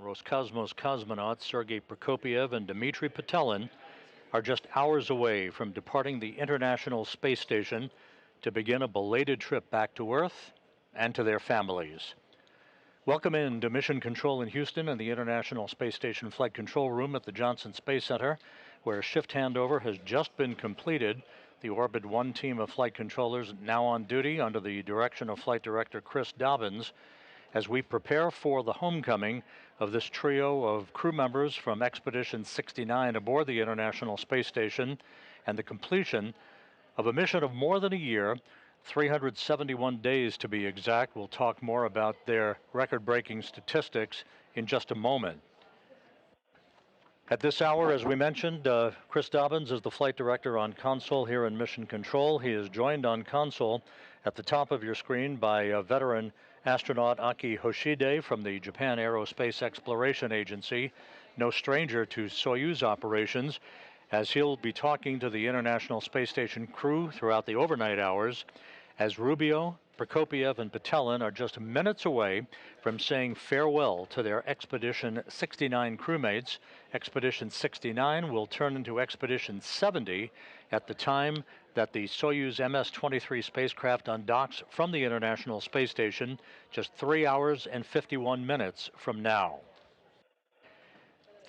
Roscosmos cosmonauts Sergei Prokopyev and Dmitri Petelin are just hours away from departing the International Space Station to begin a belated trip back to Earth and to their families. Welcome in to Mission Control in Houston and the International Space Station Flight Control Room at the Johnson Space Center, where shift handover has just been completed. The Orbit 1 team of flight controllers now on duty under the direction of Flight Director Chris Dobbins as we prepare for the homecoming of this trio of crew members from Expedition 69 aboard the International Space Station and the completion of a mission of more than a year, 371 days to be exact. We'll talk more about their record-breaking statistics in just a moment. At this hour, as we mentioned, Chris Dobbins is the flight director on console here in Mission Control. He is joined on console at the top of your screen by veteran astronaut Aki Hoshide from the Japan Aerospace Exploration Agency, no stranger to Soyuz operations, as he'll be talking to the International Space Station crew throughout the overnight hours, as Rubio, Prokopyev, and Petelin are just minutes away from saying farewell to their Expedition 69 crewmates. Expedition 69 will turn into Expedition 70 at the time that the Soyuz MS-23 spacecraft undocks from the International Space Station just 3 hours and 51 minutes from now.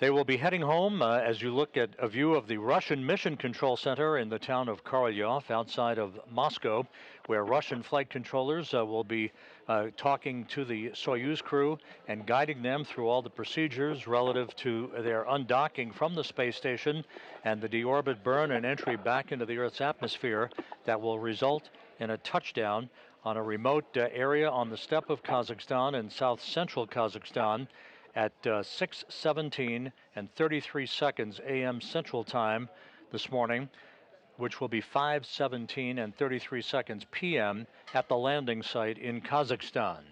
They will be heading home as you look at a view of the Russian Mission Control Center in the town of Korolyov outside of Moscow, where Russian flight controllers will be talking to the Soyuz crew and guiding them through all the procedures relative to their undocking from the space station and the deorbit burn and entry back into the Earth's atmosphere that will result in a touchdown on a remote area on the steppe of Kazakhstan in south-central Kazakhstan at 6:17 and 33 seconds a.m. Central Time this morning, which will be 5:17 and 33 seconds p.m. at the landing site in Kazakhstan.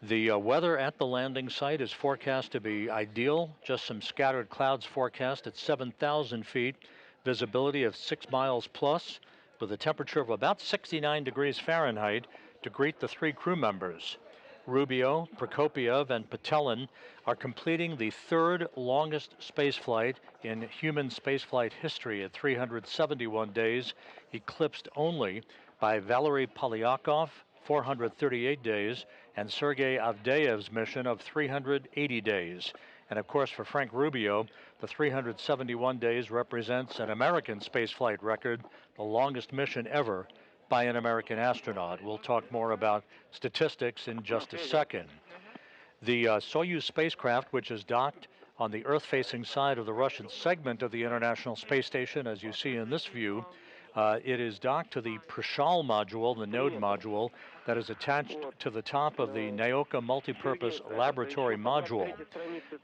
The weather at the landing site is forecast to be ideal, just some scattered clouds forecast at 7,000 feet, visibility of 6 miles plus, with a temperature of about 69 degrees Fahrenheit to greet the three crew members. Rubio, Prokopyev, and Petelin are completing the third longest spaceflight in human spaceflight history at 371 days, eclipsed only by Valery Polyakov, 438 days, and Sergei Avdeyev's mission of 380 days. And of course, for Frank Rubio, the 371 days represents an American spaceflight record, the longest mission ever by an American astronaut. We'll talk more about statistics in just a second. The Soyuz spacecraft, which is docked on the Earth-facing side of the Russian segment of the International Space Station, as you see in this view, it is docked to the Prichal module, the node module, that is attached to the top of the Naoka multipurpose laboratory module.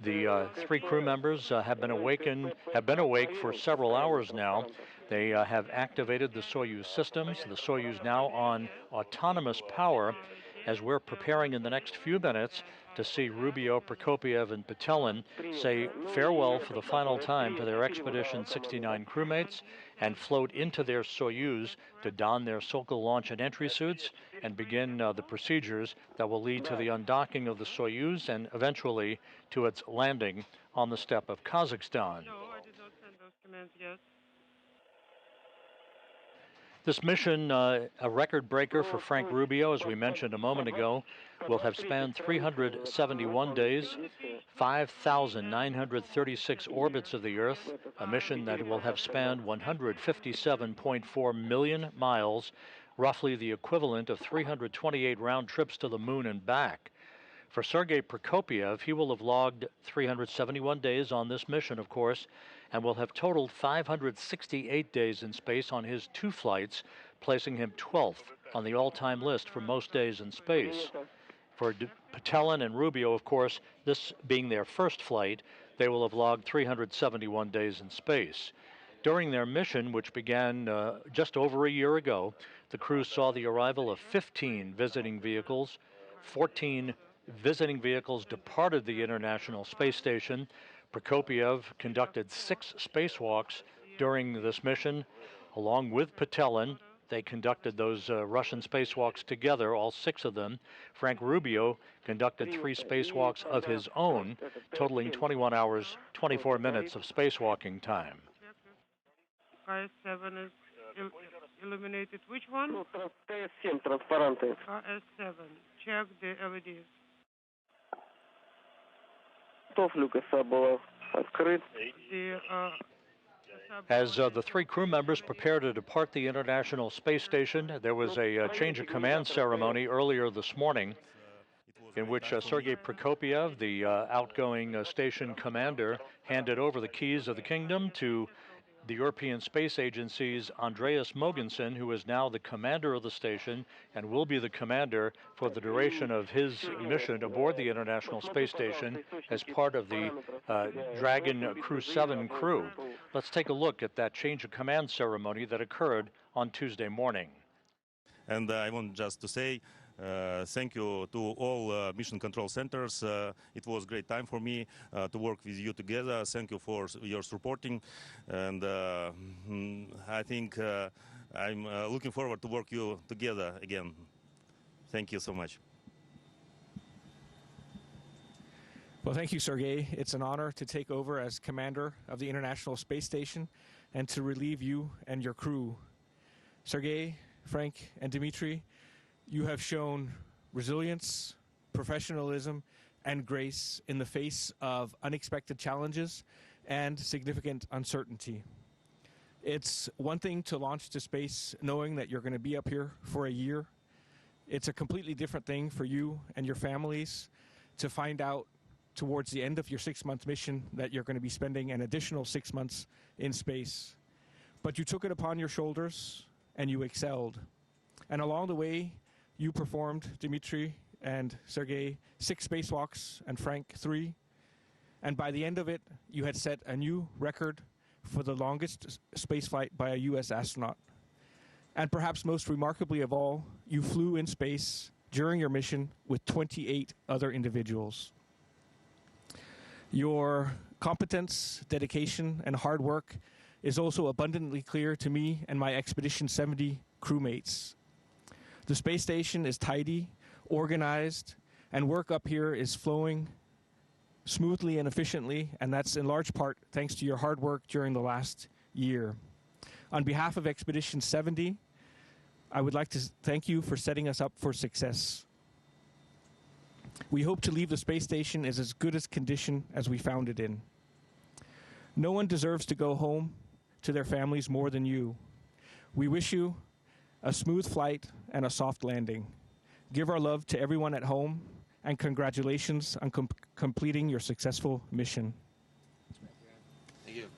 The three crew members have been awake for several hours now. They have activated the Soyuz systems. The Soyuz now on autonomous power as we're preparing in the next few minutes to see Rubio, Prokopyev, and Petelin say farewell for the final time to their Expedition 69 crewmates and float into their Soyuz to don their Sokol launch and entry suits and begin the procedures that will lead to the undocking of the Soyuz and eventually to its landing on the steppe of Kazakhstan. No, I did not send those commands yet. This mission, a record breaker for Frank Rubio, as we mentioned a moment ago, will have spanned 371 days, 5,936 orbits of the Earth, a mission that will have spanned 157.4 million miles, roughly the equivalent of 328 round trips to the moon and back. For Sergei Prokopyev, he will have logged 371 days on this mission, of course, and will have totaled 568 days in space on his two flights, placing him 12th on the all-time list for most days in space. For Petelin and Rubio, of course, this being their first flight, they will have logged 371 days in space. During their mission, which began just over a year ago, the crew saw the arrival of 15 visiting vehicles. 14 visiting vehicles departed the International Space Station. Prokopyev conducted 6 spacewalks during this mission, along with Petelin, They conducted those Russian spacewalks together, all 6 of them. Frank Rubio conducted 3 spacewalks of his own, totaling 21 hours, 24 minutes of spacewalking time. KS7 is illuminated. Which one? KS7, транспаранты. KS7. Check the LEDs. Люк была открыт. As the 3 crew members prepare to depart the International Space Station, there was a change of command ceremony earlier this morning in which Sergei Prokopyev, the outgoing station commander, handed over the keys of the kingdom to the European Space Agency's Andreas Mogensen, who is now the commander of the station and will be the commander for the duration of his mission aboard the International Space Station as part of the Dragon Crew 7 crew. Let's take a look at that change of command ceremony that occurred on Tuesday morning. And I want just to say thank you to all mission control centers. It was a great time for me to work with you together. Thank you for your supporting, and I think I'm looking forward to work you together again. Thank you so much. Well, thank you, Sergei. It's an honor to take over as commander of the International Space Station and to relieve you and your crew. Sergei, Frank, and Dmitri, you have shown resilience, professionalism, and grace in the face of unexpected challenges and significant uncertainty. It's one thing to launch to space knowing that you're going to be up here for a year. It's a completely different thing for you and your families to find out towards the end of your 6-month mission that you're going to be spending an additional 6 months in space. But you took it upon your shoulders and you excelled. And along the way, you performed, Dmitri and Sergei, 6 spacewalks and Frank 3. And by the end of it, you had set a new record for the longest spaceflight by a U.S. astronaut. And perhaps most remarkably of all, you flew in space during your mission with 28 other individuals. Your competence, dedication, and hard work is also abundantly clear to me and my Expedition 70 crewmates. The space station is tidy, organized, and work up here is flowing smoothly and efficiently, and that's in large part thanks to your hard work during the last year. On behalf of Expedition 70, I would like to thank you for setting us up for success. We hope to leave the space station in as good a condition as we found it in. No one deserves to go home to their families more than you. We wish you a smooth flight and a soft landing. Give our love to everyone at home, and congratulations on completing your successful mission. Thank you.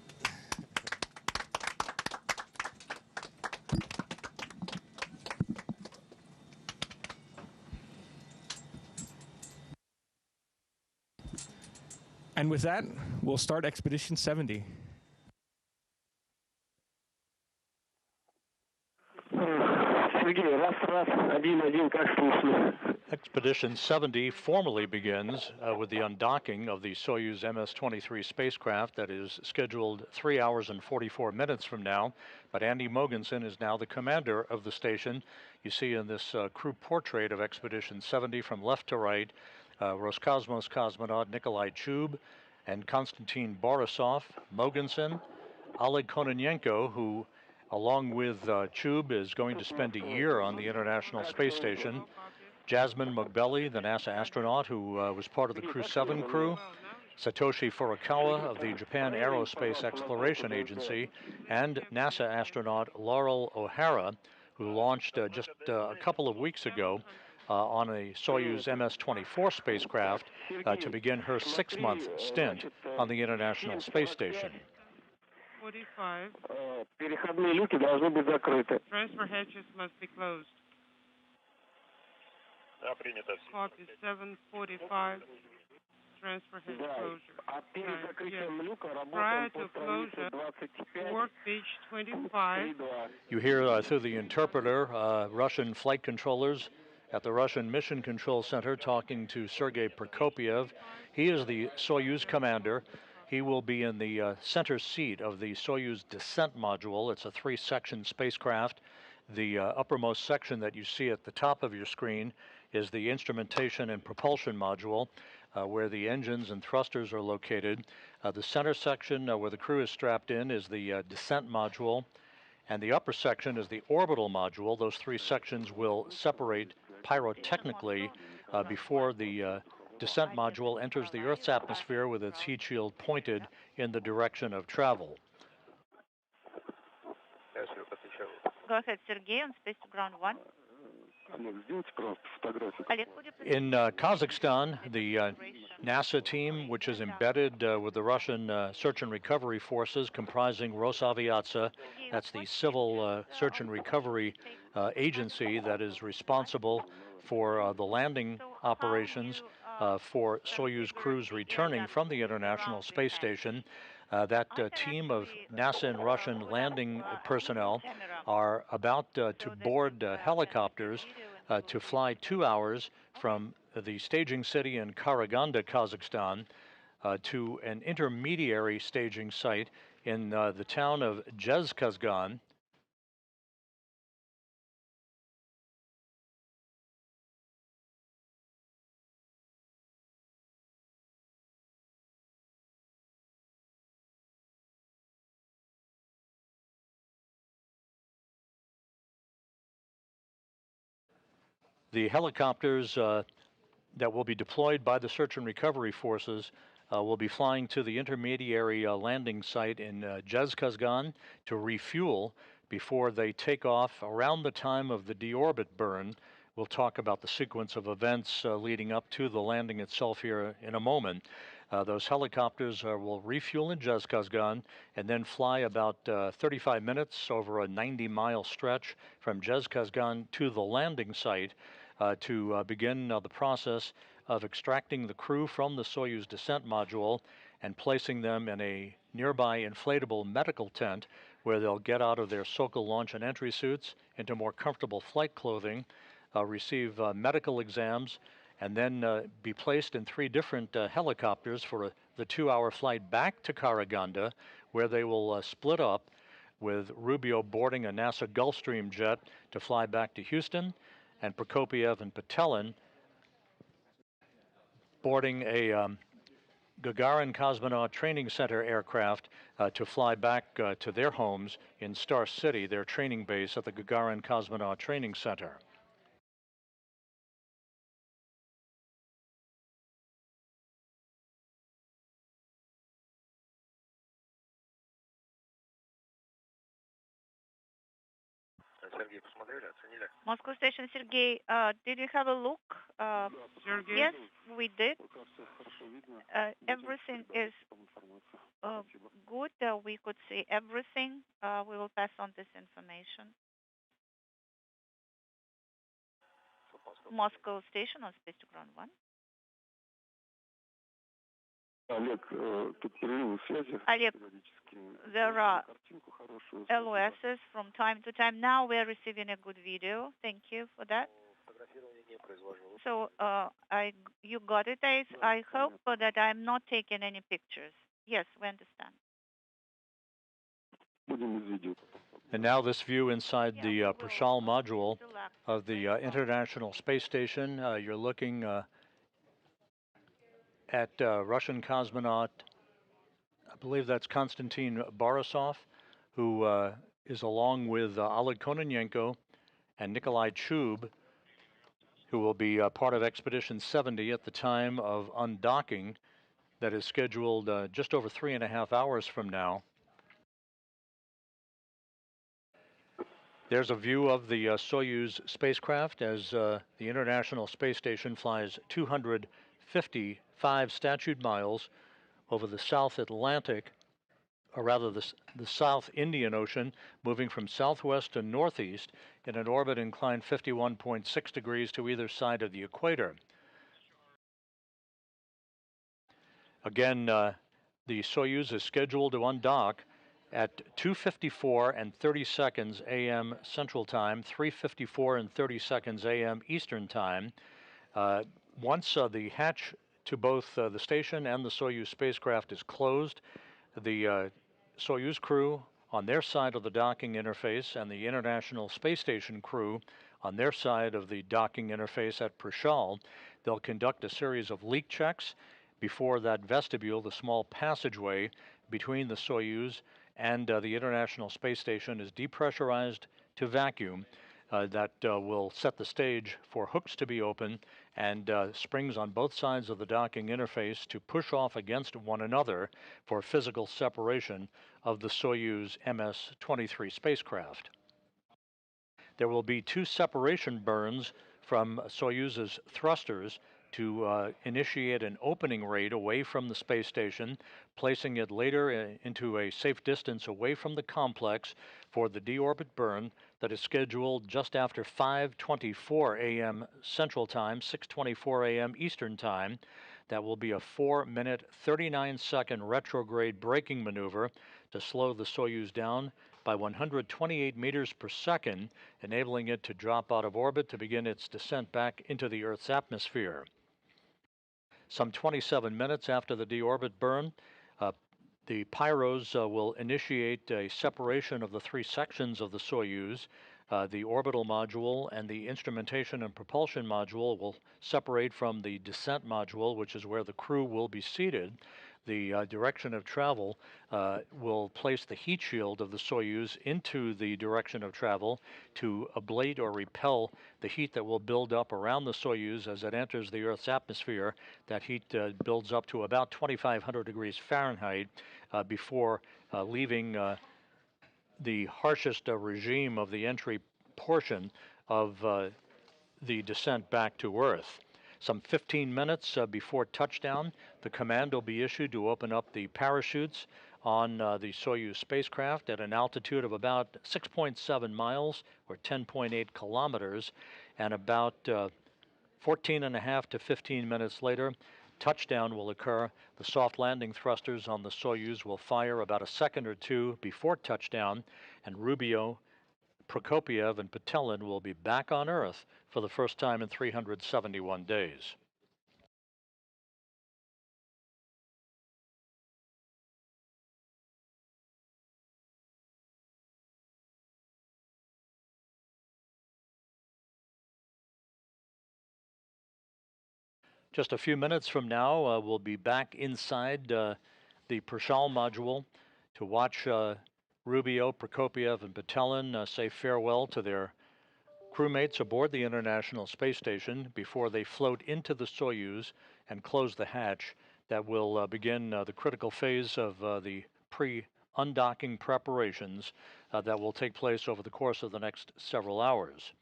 And with that, we'll start Expedition 70. Сергей, раз, 1-1, как слышно? Expedition 70 formally begins with the undocking of the Soyuz MS-23 spacecraft that is scheduled 3 hours and 44 minutes from now. But Andy Mogensen is now the commander of the station. You see in this crew portrait of Expedition 70 from left to right, Roscosmos cosmonaut Nikolai Chub and Konstantin Borisov, Mogensen, Oleg Kononenko, who along with Chub is going to spend a year on the International Space Station, Jasmine Mugbelli, the NASA astronaut who was part of the Crew 7 crew, Satoshi Furukawa of the Japan Aerospace Exploration Agency, and NASA astronaut Laurel O'Hara, who launched just a couple of weeks ago on a Soyuz MS-24 spacecraft to begin her 6-month stint on the International Space Station. 45. Переходные люки должны быть закрыты. Transfer hatches must be closed. Copy 745. Transfer hatch closure. Prior to closure, work page 25. You hear through the interpreter Russian flight controllers at the Russian Mission Control Center talking to Sergei Prokopyev. He is the Soyuz commander. He will be in the center seat of the Soyuz descent module. It's a 3-section spacecraft The uppermost section that you see at the top of your screen is the instrumentation and propulsion module, where the engines and thrusters are located. The center section where the crew is strapped in is the descent module, and the upper section is the orbital module. Those three sections will separate pyrotechnically before the descent module enters the Earth's atmosphere with its heat shield pointed in the direction of travel. Go ahead, Sergei, on space to ground 1. In Kazakhstan, the NASA team, which is embedded with the Russian search and recovery forces comprising Rosaviatsia, that's the civil search and recovery agency that is responsible for the landing operations for Soyuz crews returning from the International Space Station. That team of NASA and Russian landing personnel are about to board helicopters to fly 2 hours from the staging city in Karaganda, Kazakhstan, to an intermediary staging site in the town of Zhezkazgan. The helicopters that will be deployed by the search and recovery forces will be flying to the intermediary landing site in Zhezkazgan to refuel before they take off around the time of the deorbit burn. We'll talk about the sequence of events leading up to the landing itself here in a moment. Those helicopters will refuel in Zhezkazgan and then fly about 35 minutes over a 90-mile stretch from Zhezkazgan to the landing site to begin the process of extracting the crew from the Soyuz descent module and placing them in a nearby inflatable medical tent where they'll get out of their Sokol launch and entry suits into more comfortable flight clothing, receive medical exams, and then be placed in 3 different helicopters for the 2-hour flight back to Karaganda, where they will split up, with Rubio boarding a NASA Gulfstream jet to fly back to Houston, and Prokopyev and Petelin boarding a Gagarin Cosmonaut Training Center aircraft to fly back to their homes in Star City, their training base at the Gagarin Cosmonaut Training Center. Moscow Station, Sergei, did you have a look? Sergei? Yes, we did. Everything is good. We could see everything. We will pass on this information. Moscow Station on space to ground 1. Oleg, there are LOSs from time to time. Now we're receiving a good video. Thank you for that. So you got it, Ace. I hope that I'm not taking any pictures. Yes, we understand. And now this view inside the Prichal module of the International Space Station. You're looking at Russian cosmonaut, I believe that's Konstantin Borisov, who is along with Oleg Kononenko and Nikolai Chub, who will be part of Expedition 70 at the time of undocking that is scheduled just over 3.5 hours from now. There's a view of the Soyuz spacecraft as the International Space Station flies 255 statute miles over the South Atlantic, or rather the South Indian Ocean, moving from southwest to northeast in an orbit inclined 51.6 degrees to either side of the equator. Again, the Soyuz is scheduled to undock at 2:54 and 30 seconds a.m. Central Time, 3:54 and 30 seconds a.m. Eastern Time. Once the hatch to both the station and the Soyuz spacecraft is closed, the Soyuz crew on their side of the docking interface and the International Space Station crew on their side of the docking interface at Prichal. They'll conduct a series of leak checks before that vestibule, the small passageway between the Soyuz and the International Space Station, is depressurized to vacuum. That will set the stage for hooks to be open and springs on both sides of the docking interface to push off against one another for physical separation of the Soyuz MS-23 spacecraft. There will be two separation burns from Soyuz's thrusters to initiate an opening rate away from the space station, placing it later into a safe distance away from the complex for the deorbit burn that is scheduled just after 5:24 a.m. Central Time, 6:24 a.m. Eastern Time. That will be a 4-minute, 39-second retrograde braking maneuver to slow the Soyuz down by 128 meters per second, enabling it to drop out of orbit to begin its descent back into the Earth's atmosphere. Some 27 minutes after the deorbit burn, the pyros will initiate a separation of the three sections of the Soyuz. The orbital module and the instrumentation and propulsion module will separate from the descent module, which is where the crew will be seated. The direction of travel will place the heat shield of the Soyuz into the direction of travel to ablate or repel the heat that will build up around the Soyuz as it enters the Earth's atmosphere. That heat builds up to about 2,500 degrees Fahrenheit before leaving the harshest regime of the entry portion of the descent back to Earth. Some 15 minutes before touchdown, the command will be issued to open up the parachutes on the Soyuz spacecraft at an altitude of about 6.7 miles or 10.8 kilometers, and about 14.5 to 15 minutes later, touchdown will occur. The soft landing thrusters on the Soyuz will fire about a second or two before touchdown, and Rubio, Prokopyev, and Petelin will be back on Earth for the first time in 371 days. Just a few minutes from now, we'll be back inside the Prichal module to watch Rubio, Prokopyev, and Petelin say farewell to their crewmates aboard the International Space Station before they float into the Soyuz and close the hatch that will begin the critical phase of the pre-undocking preparations that will take place over the course of the next several hours.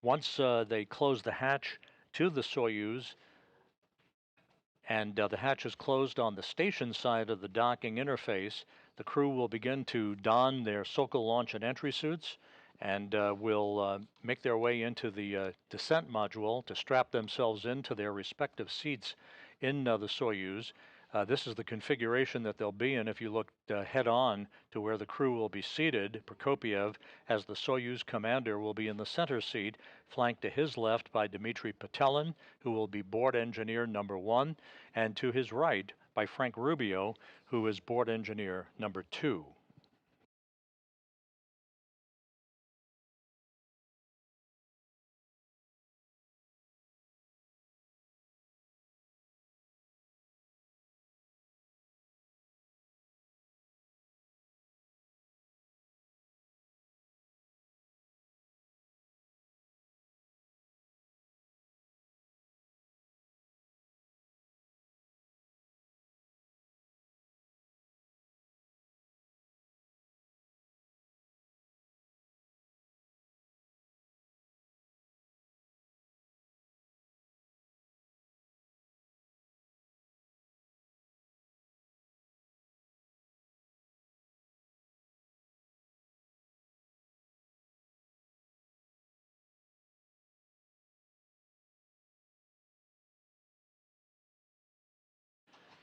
Once they close the hatch to the Soyuz, and the hatch is closed on the station side of the docking interface, the crew will begin to don their Sokol launch and entry suits and will make their way into the descent module to strap themselves into their respective seats in the Soyuz. This is the configuration that they'll be in if you look head on to where the crew will be seated. Prokopyev, as the Soyuz commander, will be in the center seat, flanked to his left by Dmitri Petelin, who will be board engineer number 1, and to his right by Frank Rubio, who is board engineer number 2.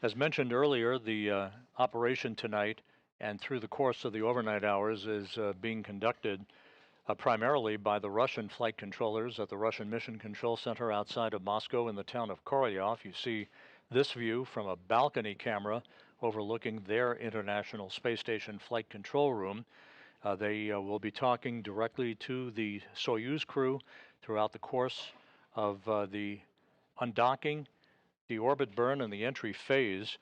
As mentioned earlier, the operation tonight and through the course of the overnight hours is being conducted primarily by the Russian flight controllers at the Russian Mission Control Center outside of Moscow in the town of Korolyov. You see this view from a balcony camera overlooking their International Space Station flight control room. They will be talking directly to the Soyuz crew throughout the course of the undocking, the orbit burn, and the entry phase.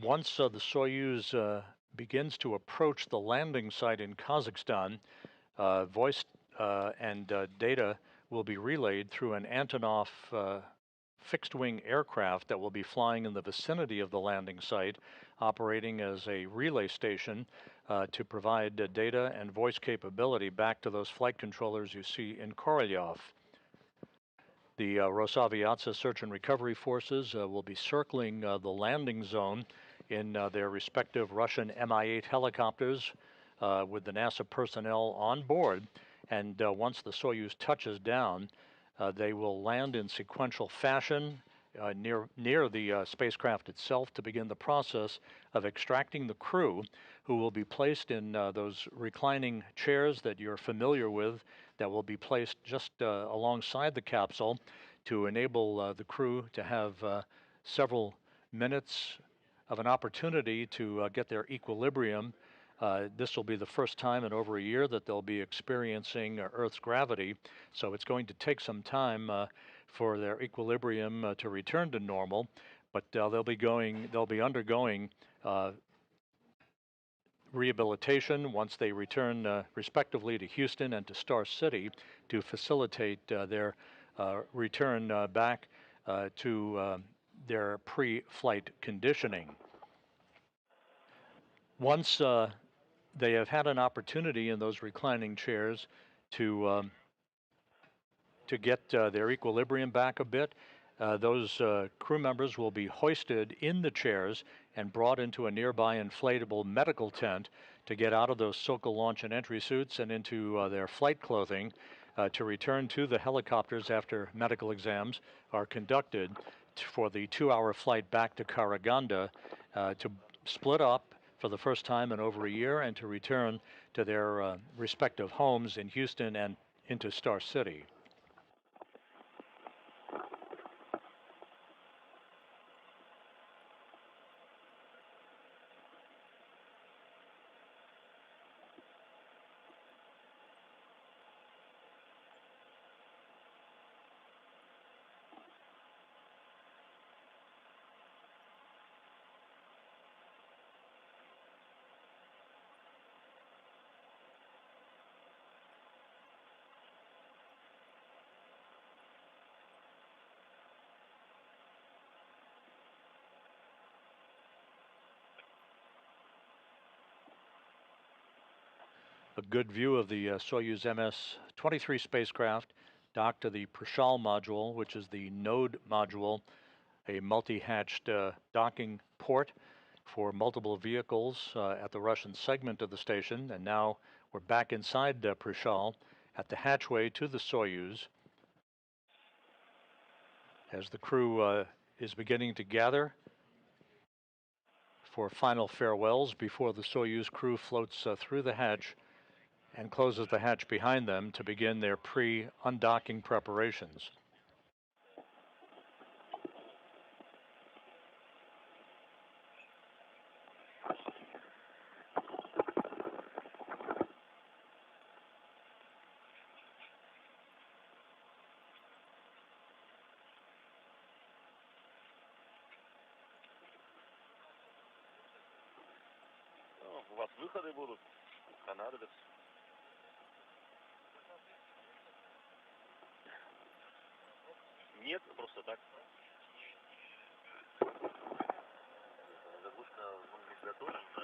Once the Soyuz begins to approach the landing site in Kazakhstan, voice and data will be relayed through an Antonov fixed-wing aircraft that will be flying in the vicinity of the landing site, operating as a relay station to provide data and voice capability back to those flight controllers you see in Korolyov. The Rosaviatsa search and recovery forces will be circling the landing zone in their respective Russian Mi-8 helicopters with the NASA personnel on board. And once the Soyuz touches down, they will land in sequential fashion near the spacecraft itself to begin the process of extracting the crew, who will be placed in those reclining chairs that you're familiar with, that will be placed just alongside the capsule to enable the crew to have several minutes of an opportunity to get their equilibrium. This will be the first time in over a year that they'll be experiencing Earth's gravity, so it's going to take some time for their equilibrium to return to normal, but they'll be undergoing rehabilitation once they return respectively to Houston and to Star City to facilitate their return back to their pre-flight conditioning. Once they have had an opportunity in those reclining chairs to get their equilibrium back a bit, those crew members will be hoisted in the chairs and brought into a nearby inflatable medical tent to get out of those Sokol launch and entry suits and into their flight clothing to return to the helicopters after medical exams are conducted for the 2-hour flight back to Karaganda to split up for the first time in over a year and to return to their respective homes in Houston and into Star City. A good view of the Soyuz MS-23 spacecraft docked to the Prichal module, which is the node module, a multi-hatched docking port for multiple vehicles at the Russian segment of the station. And now we're back inside Prichal at the hatchway to the Soyuz as the crew is beginning to gather for final farewells before the Soyuz crew floats through the hatch and closes the hatch behind them to begin their pre-undocking preparations. У вас выходы будут, понадобятся. Нет, просто так. Заглушка может быть готова, да.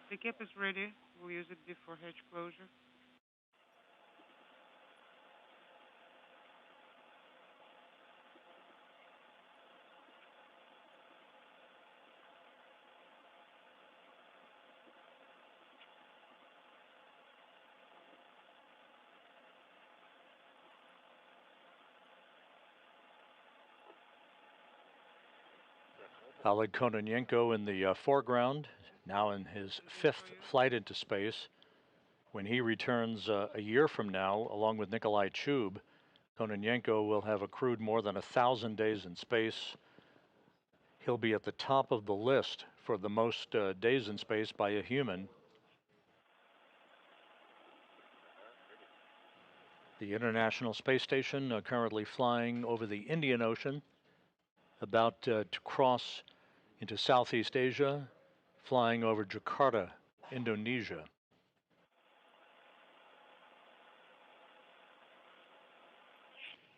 The cap is ready. We'll use it before hatch closure. Oleg Kononenko in the foreground, now in his 5th flight into space. When he returns a year from now, along with Nikolai Chub, Kononenko will have accrued more than 1,000 days in space. He'll be at the top of the list for the most days in space by a human. The International Space Station currently flying over the Indian Ocean, about to cross into Southeast Asia, flying over Jakarta, Indonesia.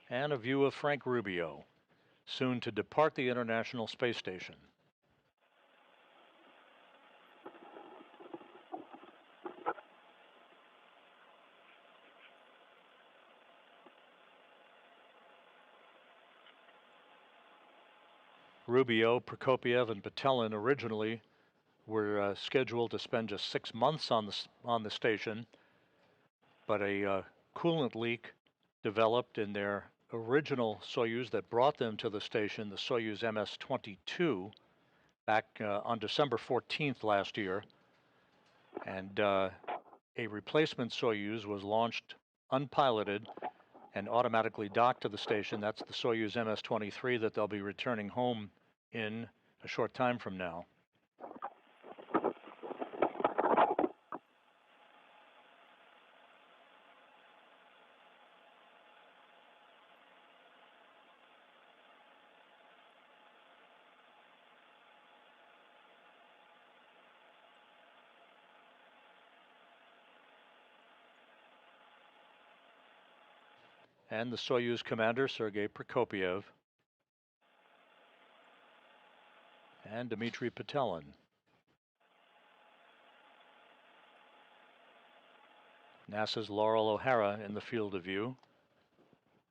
And a view of Frank Rubio, soon to depart the International Space Station. Rubio, Prokopyev, and Petelin originally were scheduled to spend just 6 months on the station, but a coolant leak developed in their original Soyuz that brought them to the station, the Soyuz MS-23, back on December 14th last year, and a replacement Soyuz was launched unpiloted and automatically docked to the station. That's the Soyuz MS-23 that they'll be returning home in a short time from now. And the Soyuz commander, Sergei Prokopyev, and Dmitri Petelin. NASA's Laurel O'Hara in the field of view.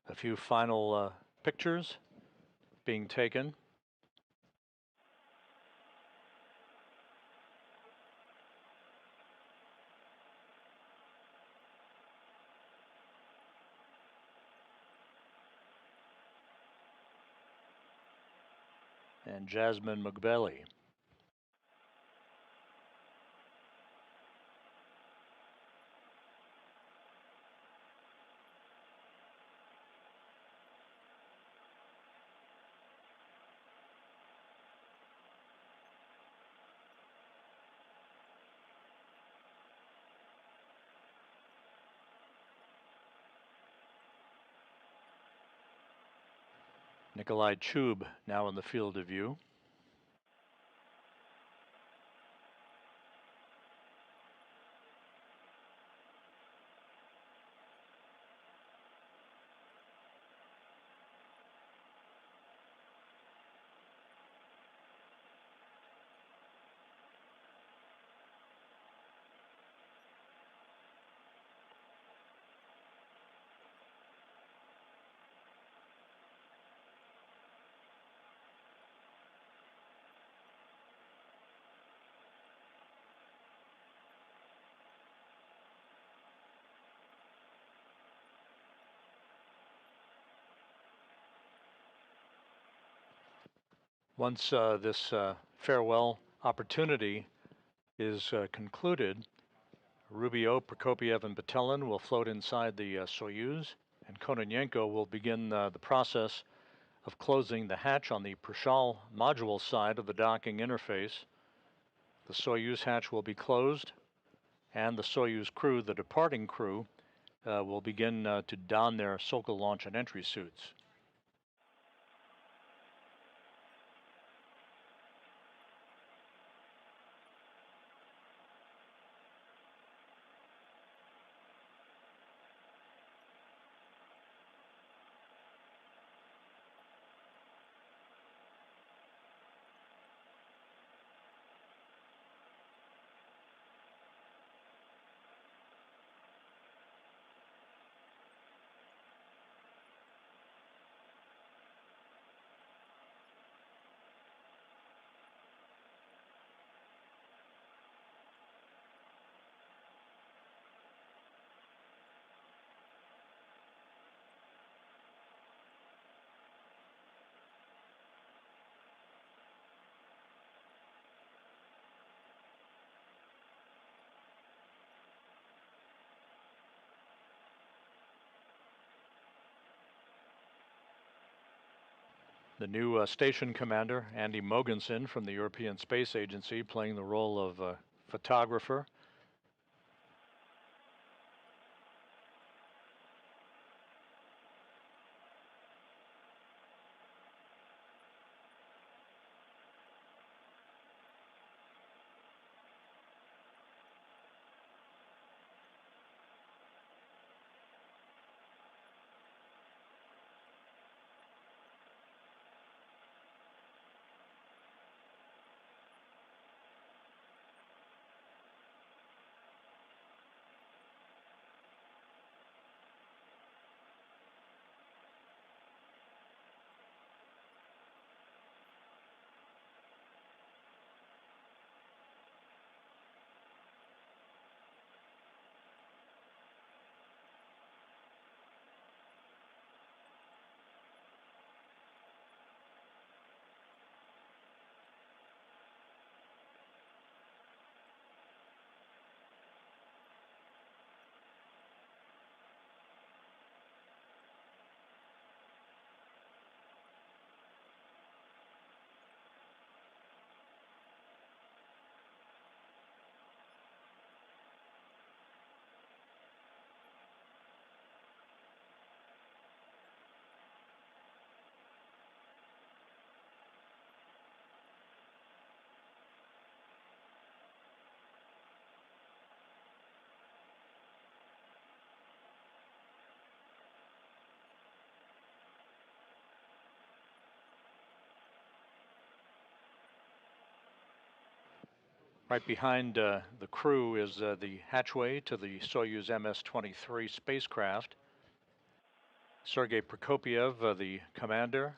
A few final pictures being taken. And Jasmine Mugbeli. Nikolai Chub now in the field of view. Once this farewell opportunity is concluded, Rubio, Prokopyev, and Petelin will float inside the Soyuz, and Kononenko will begin the process of closing the hatch on the Prichal module side of the docking interface. The Soyuz hatch will be closed, and the Soyuz crew, the departing crew, will begin to don their Sokol launch and entry suits. The new station commander, Andy Mogensen from the European Space Agency, playing the role of photographer. Right behind the crew is the hatchway to the Soyuz MS-23 spacecraft. Sergei Prokopyev, the commander,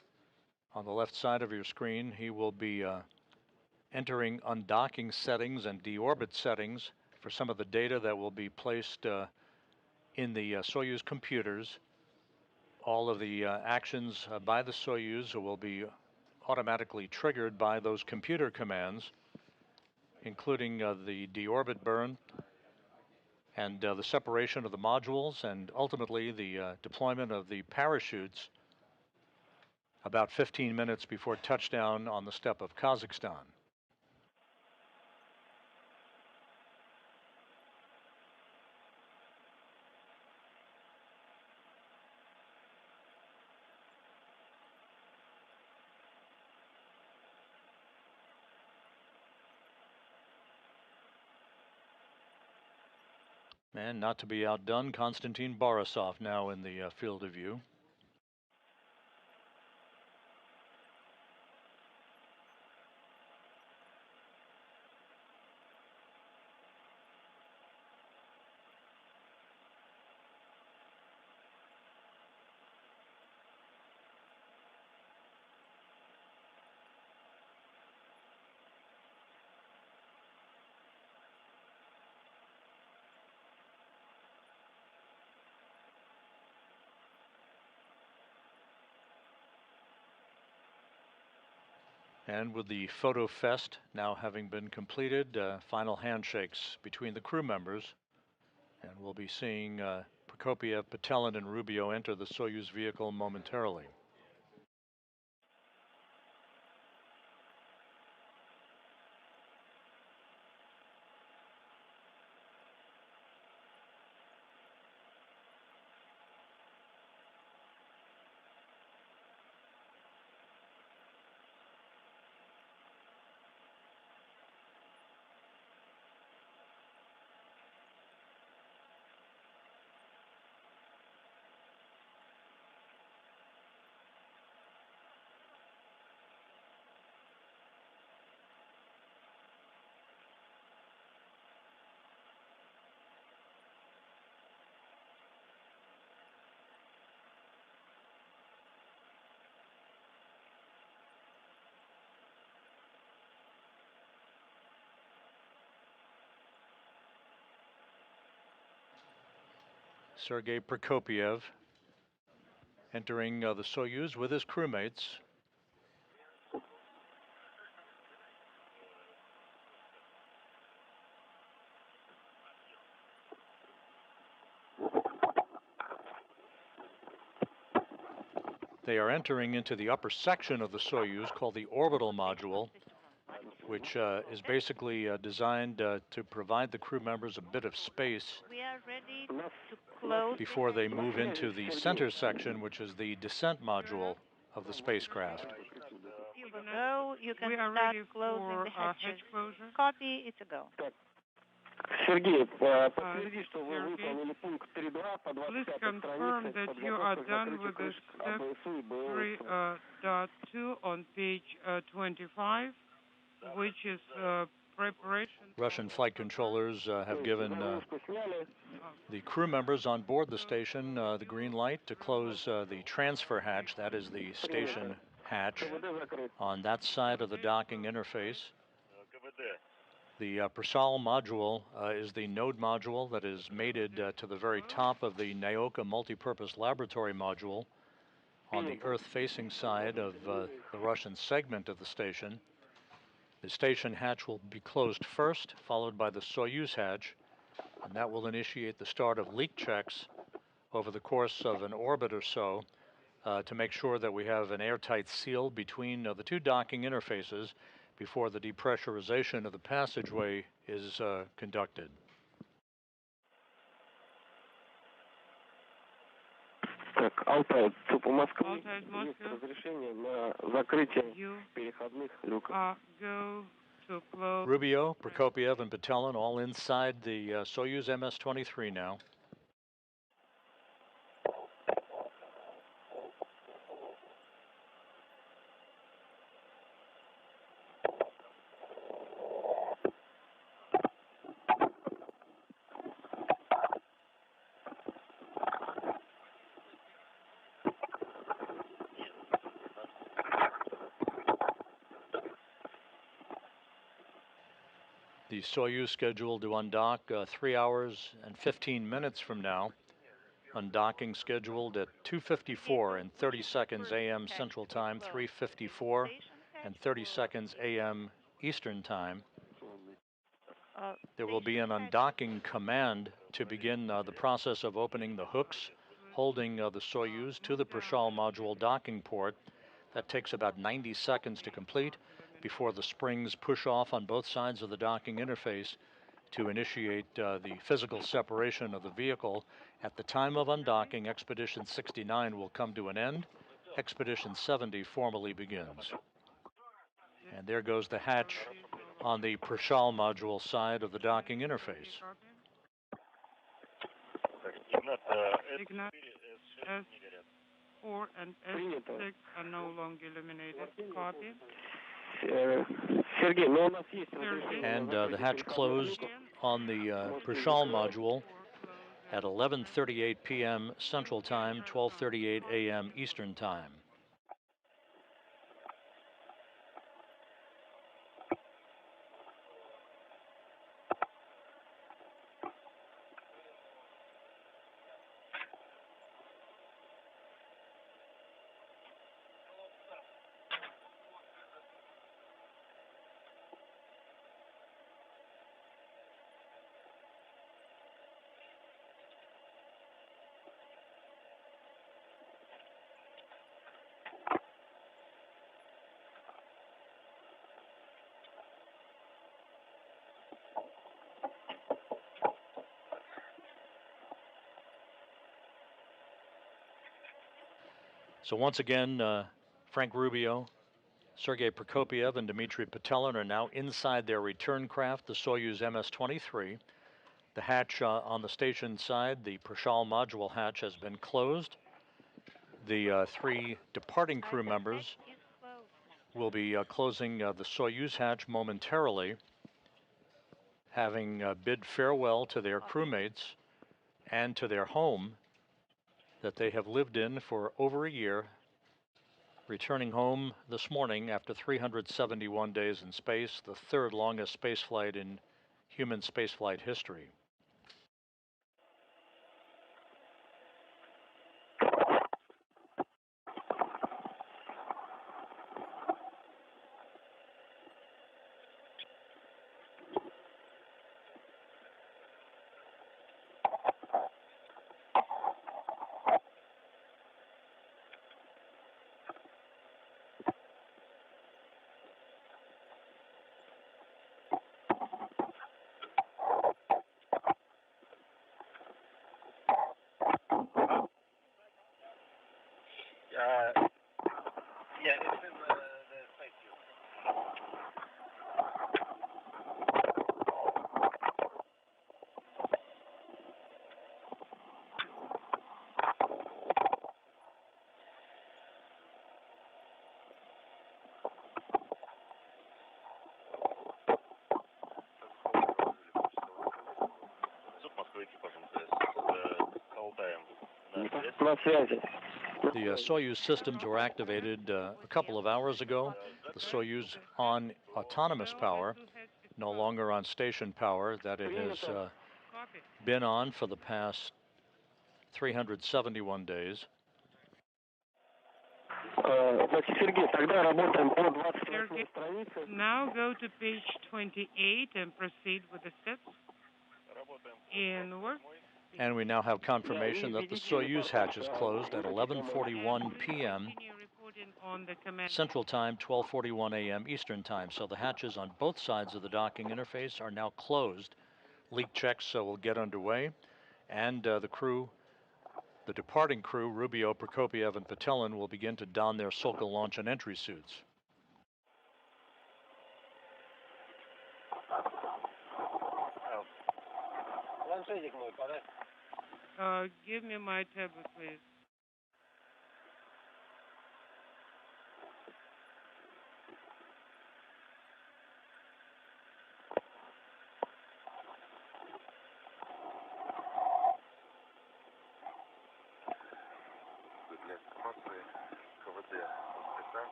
on the left side of your screen. He will be entering undocking settings and deorbit settings for some of the data that will be placed in the Soyuz computers. All of the actions by the Soyuz will be automatically triggered by those computer commands, including the deorbit burn and the separation of the modules, and ultimately the deployment of the parachutes about 15 minutes before touchdown on the steppe of Kazakhstan. And not to be outdone, Konstantin Borisov now in the field of view. And with the photo fest now having been completed, final handshakes between the crew members. And we'll be seeing Prokopyev, Petelin, and Rubio enter the Soyuz vehicle momentarily. Sergei Prokopyev entering the Soyuz with his crewmates. They are entering into the upper section of the Soyuz called the orbital module, which is basically designed to provide the crew members a bit of space We are ready to close before they move into the center section, which is the descent module of the spacecraft. You will go. You can We are start ready closing for the hatches. hatch closure. Copy. It's a go. Сергей, подтверди, что вы Sергei, выполнили пункт 3.2 по please 25 confirm странице that you are подготовка к done закрытию with the крышек step АБСУ и БЛСУ. 3.2 on page 25, which is preparation. Russian flight controllers have given Загрузку сняли. the crew members on board the station the green light to close the transfer hatch, that is the station hatch, КВД закрыт. on that side of the docking interface. КВД. The Prichal module is the node module that is mated to the very top of the Naoka multipurpose laboratory module on the Earth-facing side of the Russian segment of the station. The station hatch will be closed first, followed by the Soyuz hatch, and that will initiate the start of leak checks over the course of an orbit or so to make sure that we have an airtight seal between the two docking interfaces before the depressurization of the passageway is conducted. Так, Алтай, ЦУП Москвы. Altai is Есть Moscow. разрешение на закрытие You переходных люков. go to close. Rubio, Prokopyev, and Petelin all inside the Soyuz MS-23 now. The Soyuz scheduled to undock 3 hours and 15 minutes from now. Undocking scheduled at 2:54 and 30 seconds a.m. Central Time, 3:54 and 30 seconds a.m. Eastern Time. There will be an undocking command to begin the process of opening the hooks holding the Soyuz to the Prichal module docking port. That takes about 90 seconds to complete before the springs push off on both sides of the docking interface to initiate the physical separation of the vehicle. At the time of undocking, Expedition 69 will come to an end. Expedition 70 formally begins. And there goes the hatch on the Prichal module side of the docking interface. Ignat, S4 and S6 are no longer illuminated. Copy. Сергей, но у нас есть разрешение. And the hatch closed on the Prichal module at 11:38 p.m. Central Time, 12:38 a.m. Eastern Time. So once again, Frank Rubio, Sergei Prokopyev, and Dmitri Petelin are now inside their return craft, the Soyuz MS-23. The hatch on the station side, the Prichal module hatch, has been closed. The three departing crew members will be closing the Soyuz hatch momentarily, having bid farewell to their crewmates and to their home that they have lived in for over a year, returning home this morning after 371 days in space, the third longest spaceflight in human spaceflight history. Yeah, it's in the spacesuit. Суд Москвы экипажем с Алтаем. На связи. The Soyuz systems were activated a couple of hours ago. The Soyuz on autonomous power, no longer on station power that it has been on for the past 371 days. Значит, Сергей, тогда работаем по 28 Sergei, странице. now go to page 28 and proceed with the steps in work. And we now have confirmation that the Soyuz hatch is closed at 11:41 p.m. Continue reporting on the command. Central Time, 12:41 a.m. Eastern Time. So the hatches on both sides of the docking interface are now closed. Leak checks will get underway, and the crew, the departing crew, Rubio, Prokopyev, and Petelin, will begin to don their Sokol launch and entry suits. Give me my tablet, please.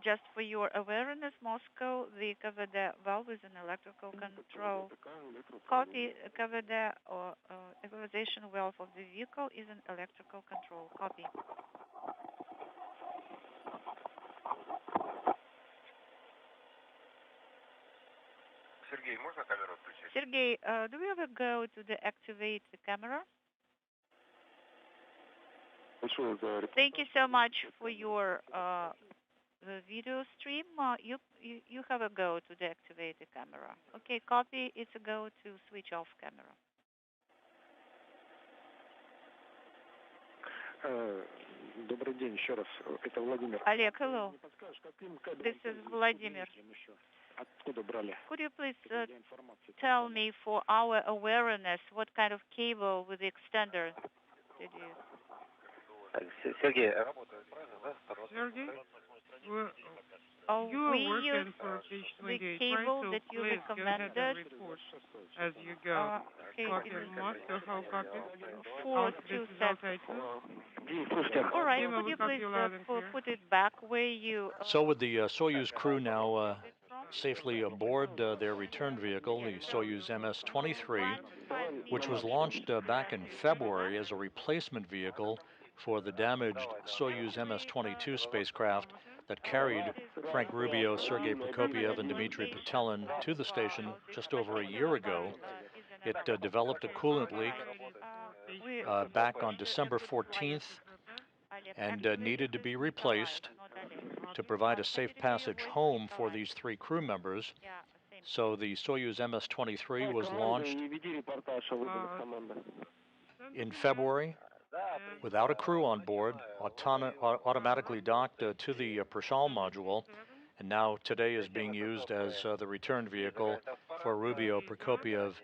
Just for your awareness, Moscow, the KVD valve is an electrical control. Copy, KVD or equalization valve of the vehicle is an electrical control. Copy. Сергей, можно камеру включить? Sergei, do we ever go to the activate the camera? Thank you so much for your the video stream. You have a go to deactivate the camera. Okay, copy. It's a go to switch off camera. Добрый день еще раз. Это Владимир. Олег, hello. This is Vladimir. Откуда брали? Could you please tell me for our awareness what kind of cable with the extender did you use? Сергей, работает правильно, да? Sergey, Oh, you we are working use for page the 28. cable Try to that you please go ahead recommended. and report as you go. Okay, Copy it is Moscow, how copy? 427. Altai 2. All right, Dima, could we you copy please you loud and clear. put it back where you... So with the Soyuz crew now safely aboard their return vehicle, the Soyuz MS-23, which was launched back in February as a replacement vehicle for the damaged Soyuz MS-22 spacecraft that carried Frank Rubio, Sergei Prokopyev, and Dmitri Petelin to the station just over a year ago. It developed a coolant leak back on December 14th and needed to be replaced to provide a safe passage home for these three crew members. So the Soyuz MS-23 was launched in February without a crew on board, automatically docked to the Prichal module, and now today is being used as the return vehicle for Rubio, Prokopyev,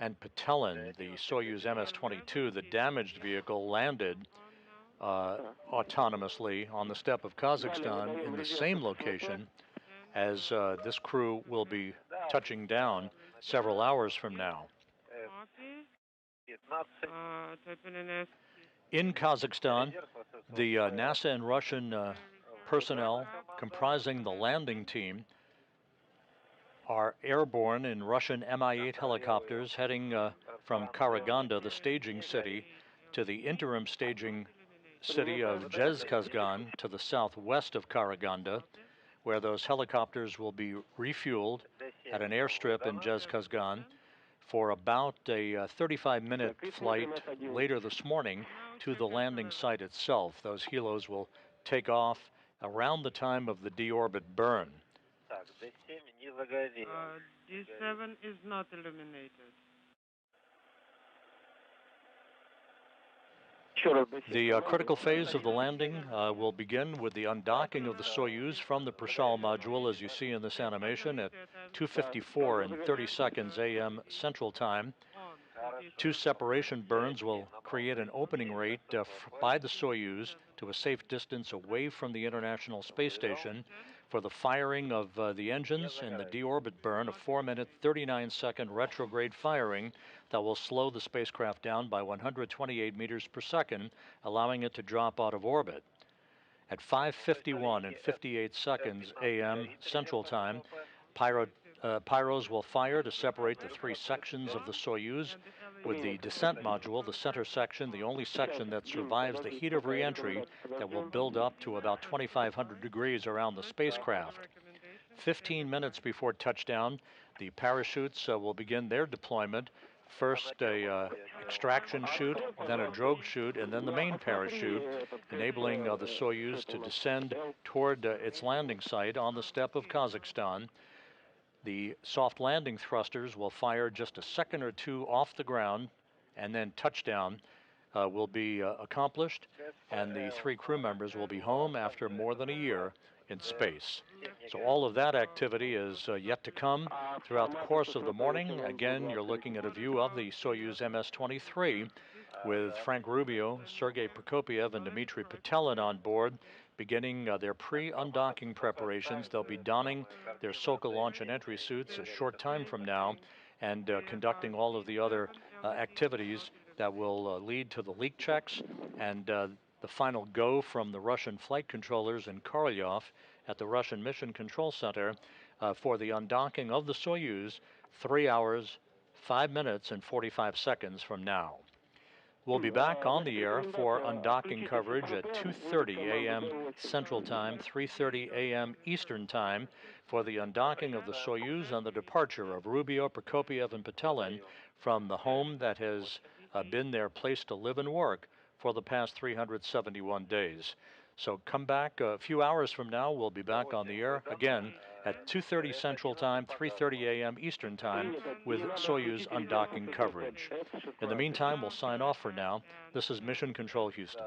and Petelin. The Soyuz MS-22, the damaged vehicle, landed autonomously on the steppe of Kazakhstan in the same location as this crew will be touching down several hours from now. In Kazakhstan, the NASA and Russian personnel comprising the landing team are airborne in Russian Mi-8 helicopters heading from Karaganda, the staging city, to the interim staging city of Zhezkazgan to the southwest of Karaganda, where those helicopters will be refueled at an airstrip in Zhezkazgan for about a 35-minute flight later this morning to the landing site itself. Those helos will take off around the time of the deorbit burn. D7 is not illuminated. The critical phase of the landing will begin with the undocking of the Soyuz from the Prichal module, as you see in this animation, at 2:54 and 30 seconds a.m. Central Time. Two separation burns will create an opening rate by the Soyuz to a safe distance away from the International Space Station for the firing of the engines and the deorbit burn, a 4-minute, 39-second retrograde firing that will slow the spacecraft down by 128 meters per second, allowing it to drop out of orbit. At 5:51 and 58 seconds a.m. Central Time, pyros will fire to separate the three sections of the Soyuz, with the descent module, the center section, the only section that survives the heat of reentry that will build up to about 2,500 degrees around the spacecraft. 15 minutes before touchdown, the parachutes will begin their deployment. First a extraction chute, then a drogue chute, and then the main parachute, enabling the Soyuz to descend toward its landing site on the steppe of Kazakhstan. The soft landing thrusters will fire just a second or two off the ground, and then touchdown will be accomplished, and the three crew members will be home after more than a year in space. So all of that activity is yet to come throughout the course of the morning. Again, you're looking at a view of the Soyuz MS-23 with Frank Rubio, Sergei Prokopyev, and Dmitri Petelin on board, beginning their pre-undocking preparations. They'll be donning their Soka launch and entry suits a short time from now and conducting all of the other activities that will lead to the leak checks and the final go from the Russian flight controllers in Korolyov at the Russian Mission Control Center for the undocking of the Soyuz 3 hours, 5 minutes, and 45 seconds from now. We'll be back on the air for undocking coverage at 2:30 a.m. Central Time, 3:30 a.m. Eastern Time for the undocking of the Soyuz and the departure of Rubio, Prokopyev, and Petelin from the home that has been their place to live and work for the past 371 days. So come back a few hours from now. We'll be back on the air again at 2:30 Central Time, 3:30 a.m. Eastern Time with Soyuz undocking coverage. In the meantime, we'll sign off for now. This is Mission Control Houston.